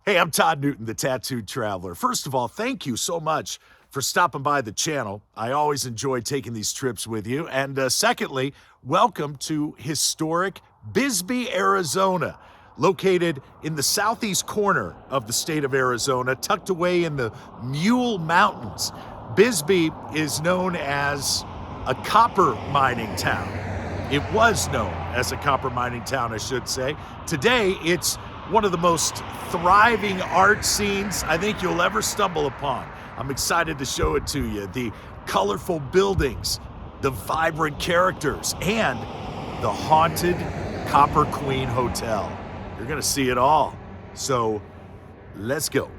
Hey, I'm Todd Newton, the Tattooed Traveler. First of all, thank you so much for stopping by the channel. I always enjoy taking these trips with you. And secondly, welcome to historic Bisbee, Arizona, located in the southeast corner of the state of Arizona, tucked away in the Mule Mountains. Bisbee is known as a copper mining town. It was known as a copper mining town, I should say. Today, it's one of the most thriving art scenes I think you'll ever stumble upon. I'm excited to show it to you. The colorful buildings, the vibrant characters, and the haunted Copper Queen Hotel. You're gonna see it all. So, let's go.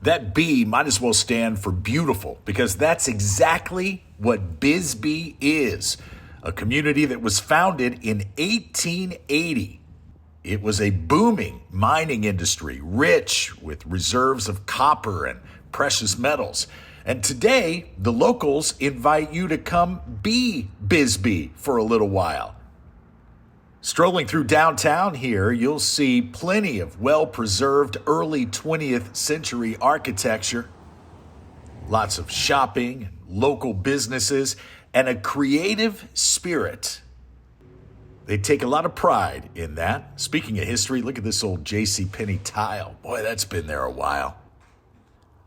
That B might as well stand for beautiful, because that's exactly what Bisbee is. A community that was founded in 1880. It was a booming mining industry, rich with reserves of copper and precious metals. And today, the locals invite you to come be Bisbee for a little while. Strolling through downtown here, you'll see plenty of well-preserved early 20th century architecture, lots of shopping, local businesses, and a creative spirit. They take a lot of pride in that. Speaking of history, look at this old JCPenney tile. Boy, that's been there a while.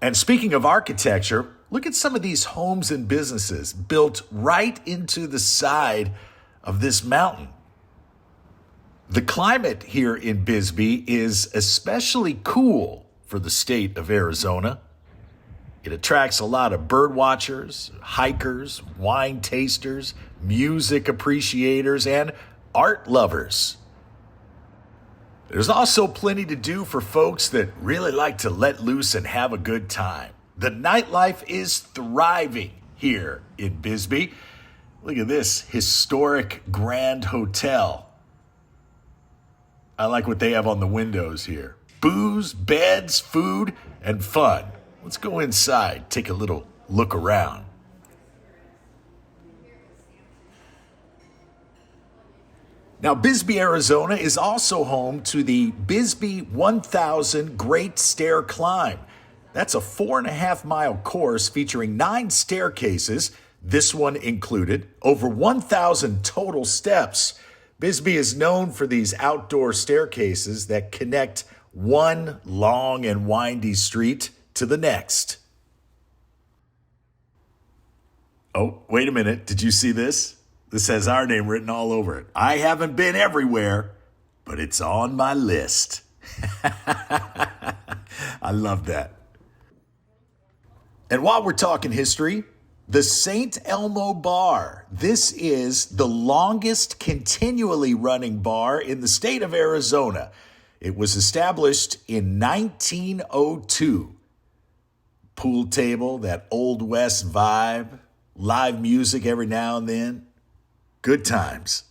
And speaking of architecture, look at some of these homes and businesses built right into the side of this mountain. The climate here in Bisbee is especially cool for the state of Arizona. It attracts a lot of bird watchers, hikers, wine tasters, music appreciators, and art lovers. There's also plenty to do for folks that really like to let loose and have a good time. The nightlife is thriving here in Bisbee. Look at this historic Grand Hotel. I like what they have on the windows here. Booze, beds, food, and fun. Let's go inside, take a little look around. Now, Bisbee, Arizona is also home to the Bisbee 1000 Great Stair Climb. That's a 4.5-mile course featuring 9 staircases, this one included, over 1,000 total steps. Bisbee is known for these outdoor staircases that connect one long and windy street to the next. Oh, wait a minute. Did you see this? This has our name written all over it. I haven't been everywhere, but it's on my list. I love that. And while we're talking history, the St. Elmo Bar. This is the longest continually running bar in the state of Arizona. It was established in 1902. Pool table, that Old West vibe, live music every now and then. Good times.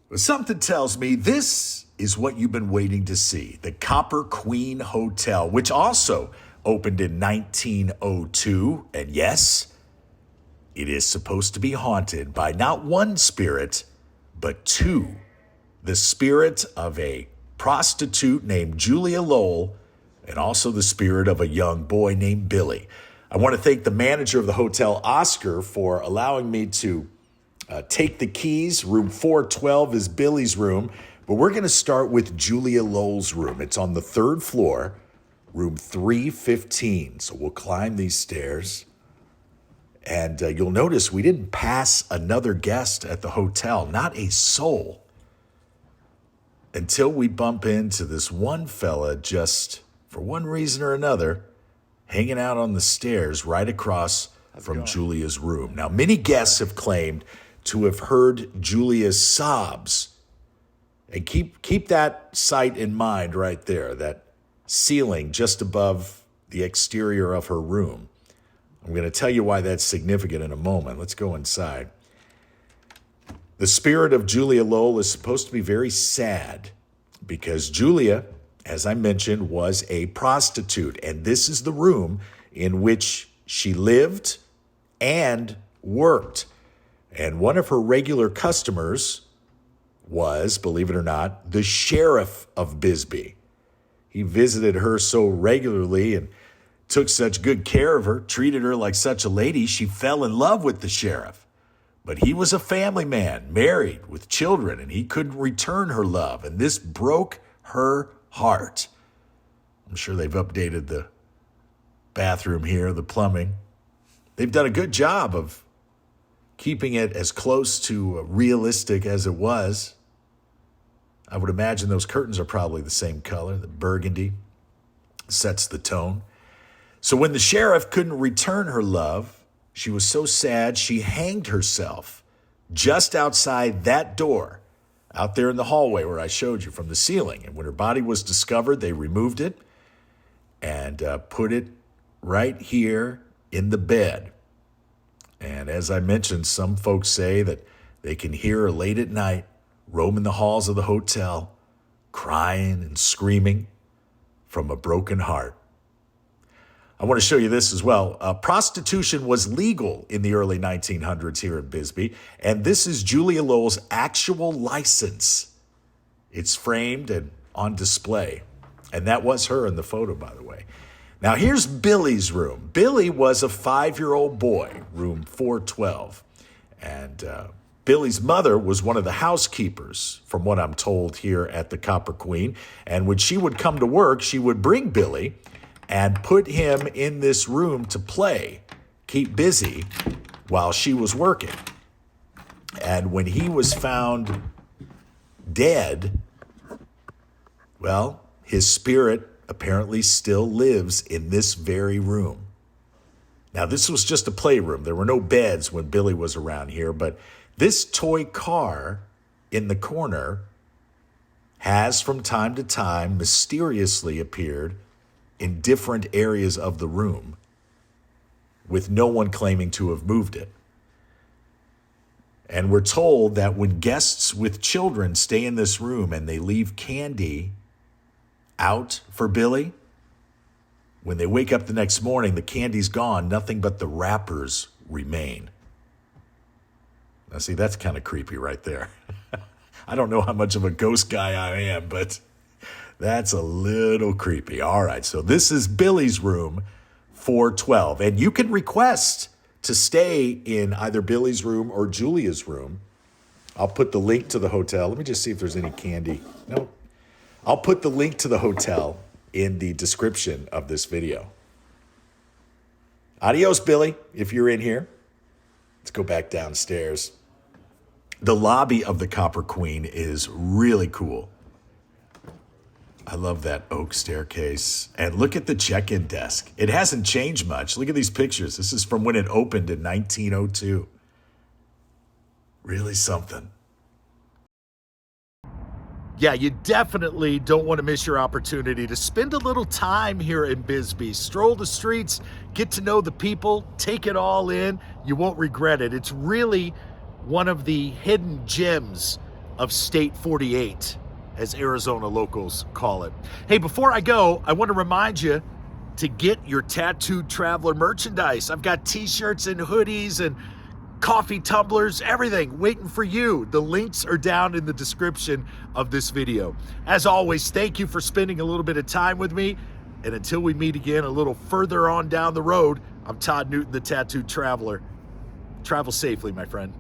But something tells me this is what you've been waiting to see. The Copper Queen Hotel, which also opened in 1902. And yes, it is supposed to be haunted by not one spirit, but 2. The spirit of a prostitute named Julia Lowell, and also the spirit of a young boy named Billy. I want to thank the manager of the hotel, Oscar, for allowing me to take the keys. Room 412 is Billy's room, but we're going to start with Julia Lowell's room. It's on the 3rd floor, room 315. So we'll climb these stairs. And you'll notice we didn't pass another guest at the hotel, not a soul, until we bump into this one fella just, for one reason or another, hanging out on the stairs right across from Julia's room. Now, many guests have claimed to have heard Julia's sobs. And keep that sight in mind right there, that ceiling just above the exterior of her room. I'm going to tell you why that's significant in a moment. Let's go inside. The spirit of Julia Lowell is supposed to be very sad because Julia, as I mentioned, was a prostitute. And this is the room in which she lived and worked. And one of her regular customers was, believe it or not, the sheriff of Bisbee. He visited her so regularly and took such good care of her, treated her like such a lady, she fell in love with the sheriff. But he was a family man, married with children, and he couldn't return her love. And this broke her heart. I'm sure they've updated the bathroom here, the plumbing. They've done a good job of keeping it as close to realistic as it was. I would imagine those curtains are probably the same color. The burgundy sets the tone. So when the sheriff couldn't return her love, she was so sad she hanged herself just outside that door, out there in the hallway where I showed you from the ceiling. And when her body was discovered, they removed it and put it right here in the bed. And as I mentioned, some folks say that they can hear her late at night roaming the halls of the hotel, crying and screaming from a broken heart. I want to show you this as well. Prostitution was legal in the early 1900s here in Bisbee, and this is Julia Lowell's actual license. It's framed and on display, and that was her in the photo, by the way. Now here's Billy's room. Billy was a 5-year-old boy, room 412, and Billy's mother was one of the housekeepers, from what I'm told here at the Copper Queen. And when she would come to work, she would bring Billy and put him in this room to play, keep busy while she was working. And when he was found dead, well, his spirit apparently still lives in this very room. Now, this was just a playroom. There were no beds when Billy was around here, but this toy car in the corner has from time to time mysteriously appeared in different areas of the room, with no one claiming to have moved it. And we're told that when guests with children stay in this room and they leave candy out for Billy, when they wake up the next morning, the candy's gone, nothing but the wrappers remain. Now, see, that's kind of creepy right there. I don't know how much of a ghost guy I am, but that's a little creepy. All right, so this is Billy's room 412, and you can request to stay in either Billy's room or Julia's room. I'll put the link to the hotel. Let me just see if there's any candy. No. I'll put the link to the hotel in the description of this video. Adios, Billy, if you're in here. Let's go back downstairs. The lobby of the Copper Queen is really cool. I love that oak staircase. And look at the check-in desk. It hasn't changed much. Look at these pictures. This is from when it opened in 1902. Really something. Yeah, you definitely don't want to miss your opportunity to spend a little time here in Bisbee. Stroll the streets, get to know the people, take it all in. You won't regret it. It's really one of the hidden gems of State 48, as Arizona locals call it. Hey, before I go, I want to remind you to get your Tattooed Traveler merchandise. I've got t-shirts and hoodies and coffee tumblers, everything waiting for you. The links are down in the description of this video. As always, thank you for spending a little bit of time with me. And until we meet again a little further on down the road, I'm Todd Newton, the Tattooed Traveler. Travel safely, my friend.